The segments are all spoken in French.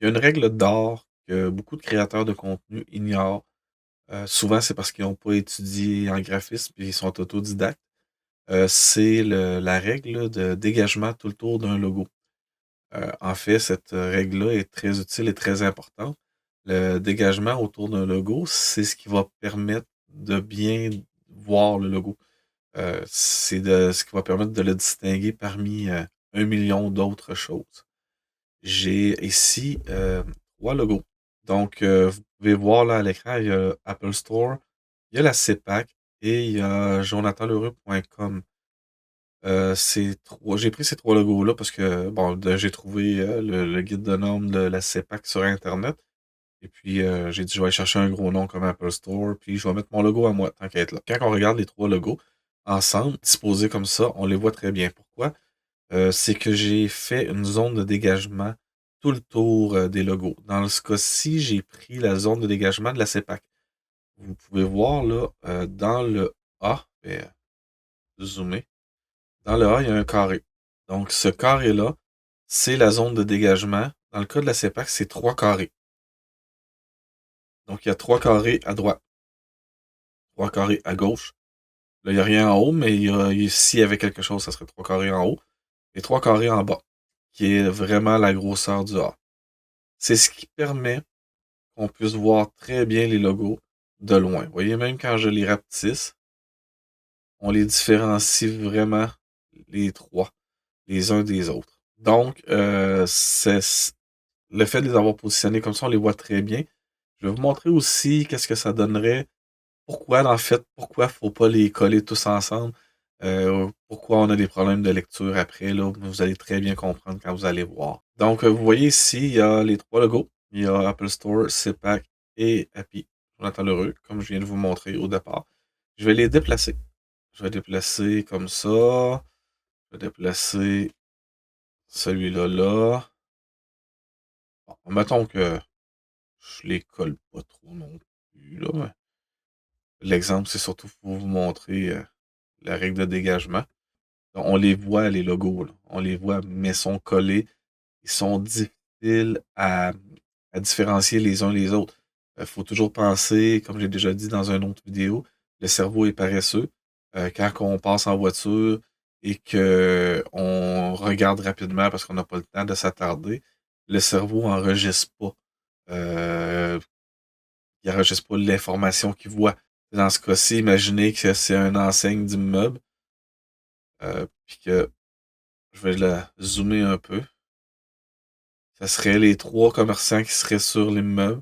Il y a une règle d'or que beaucoup de créateurs de contenu ignorent. Souvent, c'est parce qu'ils n'ont pas étudié en graphisme et ils sont autodidactes. C'est la règle là, de dégagement tout le tour d'un logo. En fait, cette règle-là est très utile et très importante. Le dégagement autour d'un logo, c'est ce qui va permettre de bien voir le logo. C'est ce qui va permettre de le distinguer parmi 1 million d'autres choses. J'ai ici 3 logos. Donc, vous pouvez voir là à l'écran, il y a Apple Store, il y a la CEPAC et il y a jonathanlheureux.com. J'ai pris ces 3 logos-là parce que, bon, j'ai trouvé le guide de normes de la CEPAC sur Internet. Et puis, j'ai dit, je vais aller chercher un gros nom comme Apple Store, puis je vais mettre mon logo à moi, tant qu'à être là. Quand on regarde les 3 logos ensemble, disposés comme ça, on les voit très bien. Pourquoi? C'est que j'ai fait une zone de dégagement tout le tour, des logos. Dans ce cas-ci, j'ai pris la zone de dégagement de la CEPAC. Vous pouvez voir là, dans le A, je vais zoomer. Dans le A, il y a un carré. Donc ce carré-là, c'est la zone de dégagement. Dans le cas de la CEPAC, c'est 3 carrés. Donc il y a 3 carrés à droite, 3 carrés à gauche. Là, il y a rien en haut, mais s'il y avait quelque chose, ça serait 3 carrés en haut et 3 carrés en bas, qui est vraiment la grosseur du A. C'est ce qui permet qu'on puisse voir très bien les logos de loin. Vous voyez, même quand je les rapetisse, on les différencie vraiment les 3, les uns des autres. Donc, le fait de les avoir positionnés comme ça, on les voit très bien. Je vais vous montrer aussi qu'est-ce que ça donnerait. Pourquoi faut pas les coller tous ensemble. Pourquoi on a des problèmes de lecture après, là, vous allez très bien comprendre quand vous allez voir. Donc, vous voyez ici, il y a les 3 logos. Il y a Apple Store, CEPAC et Happy. Jonathan Lheureux, comme je viens de vous montrer au départ. Je vais les déplacer. Je vais déplacer comme ça. Je vais déplacer celui-là là. Bon, mettons que je les colle pas trop non plus, là. L'exemple, c'est surtout pour vous montrer la règle de dégagement. On les voit, les logos, là. On les voit, mais sont collés. Ils sont difficiles à différencier les uns les autres. Il faut toujours penser, comme j'ai déjà dit dans une autre vidéo, le cerveau est paresseux. Quand on passe en voiture et qu'on regarde rapidement parce qu'on n'a pas le temps de s'attarder, le cerveau enregistre pas. Il enregistre pas l'information qu'il voit. Dans ce cas-ci, imaginez que c'est une enseigne d'immeuble, puis que je vais la zoomer un peu. Ça serait les 3 commerçants qui seraient sur l'immeuble.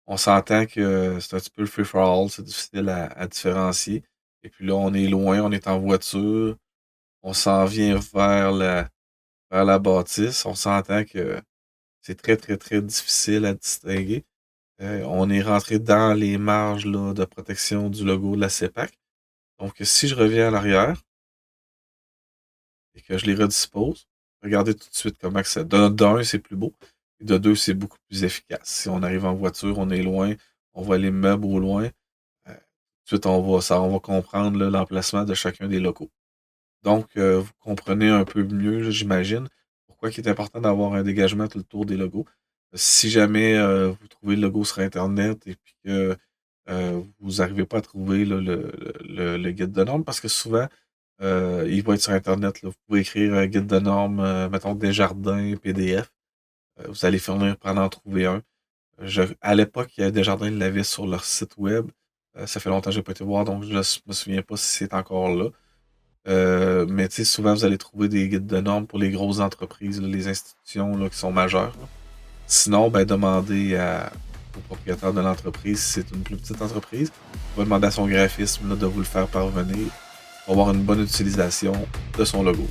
On s'entend que c'est un petit peu le free for all, c'est difficile à différencier. Et puis là, on est loin, on est en voiture, on s'en vient vers la bâtisse. On s'entend que c'est très, très, très difficile à distinguer. On est rentré dans les marges là, de protection du logo de la CEPAC. Donc, si je reviens à l'arrière et que je les redispose, regardez tout de suite comment que ça. D'un, c'est plus beau. Et de deux, c'est beaucoup plus efficace. Si on arrive en voiture, on est loin, on voit les meubles au loin. Tout de suite, on va comprendre là, l'emplacement de chacun des locaux. Donc, vous comprenez un peu mieux, là, j'imagine, pourquoi il est important d'avoir un dégagement tout le tour des logos. Si jamais vous trouvez le logo sur Internet et puis que vous n'arrivez pas à trouver là, le guide de normes, parce que souvent, il va être sur Internet. Là. Vous pouvez écrire un guide de normes, mettons Desjardins, PDF. Vous allez finir par en trouver un. À l'époque, Desjardins l'avait sur leur site web. Ça fait longtemps que je n'ai pas été voir, donc je ne me souviens pas si c'est encore là. Mais tu sais, souvent, vous allez trouver des guides de normes pour les grosses entreprises, là, les institutions là, qui sont majeures. Là. Sinon, ben, demandez au propriétaire de l'entreprise si c'est une plus petite entreprise. Vous demander à son graphisme là, de vous le faire parvenir pour avoir une bonne utilisation de son logo.